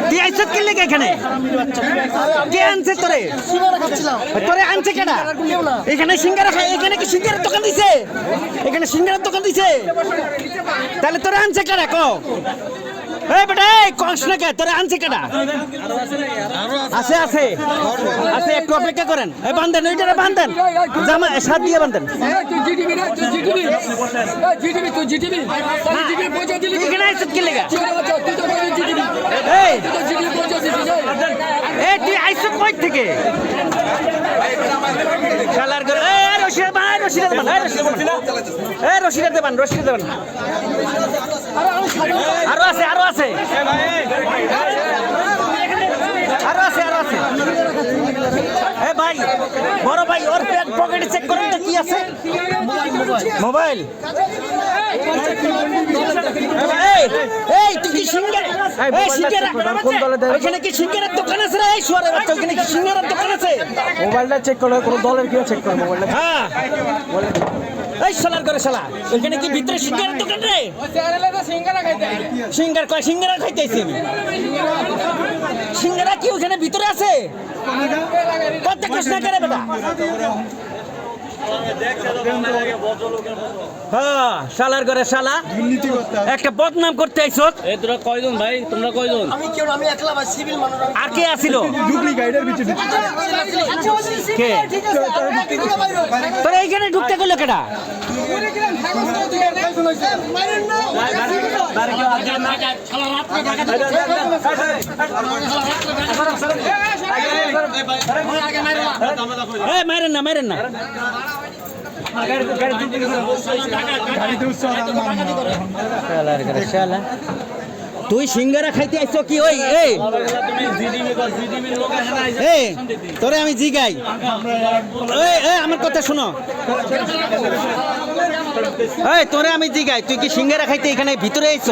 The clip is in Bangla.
তুই আইছ কি লেগে এখানে? কে আনছে তোরে? তোরে আনছে কেডা? এখানে সিঙ্গারা খায়? এখানে কি সিঙ্গারার দোকান দিছে? এখানে সিঙ্গারার দোকান দিছে? তাহলে তোরে আনছে কেডা ক? এই বেটা এই কস না কে? তোরে আনছে কেডা? আছে আছে আছে, একটু অপেক্ষা করেন। এই বান্ধেন, ওইটারে বান্ধেন, জামা সাত দিয়ে বান্ধেন। এখানে আইছ কি লেগে? এই এই তুই আইছ কই থেকে? শালার করে এই রশিদ ভাই, রশিদ দেবান, এই রশিদ দেবান, রশিদ দেবান। আরো আছে আরো আছে আরো আছে আরো আছে। এ ভাই, বড় ভাই, ওর পকেটে চেক করেন তো কি আছে। মোবাইল। এই এই তুই কি সিঙ্গারা? এই সিঙ্গারা ওইখানে কি সিঙ্গারার দোকান আছে রে? এই শুয়ারের বাচ্চা, ওইখানে কি সিঙ্গারার দোকান আছে? মোবাইলটা চেক করো, কোন দলের কি চেক করো মোবাইলটা। হ্যাঁ এই শালার করে শালা, ওইখানে কি ভিতরে সিঙ্গারার দোকান রে? সিঙ্গার কয় সিঙ্গারা খাইতেছি আমি। সিঙ্গারা কি ওখানে ভিতরে আছে? কত কষ্ট না করে বেটা। হ্যাঁ শালার করে শালা, একটা বদনাম করতে আইছ। তোরা কয়জন ভাই? তোমরা কয়জন? আমি একলা ভাই, সিভিল মানুষ। আর কে আসিল? কে তোরা এইখানে ঢুকতে গেল কেডা? মারেন না মারেন না। তুই সিঙ্গারা খাইতে আইছ কি? ওই এই এই তোরে আমি জিগাই, আমার কথা শোনো। এই তোরে আমি জিগাই, তুই কি সিঙ্গারা খাইতে এখানে ভিতরে আইছ?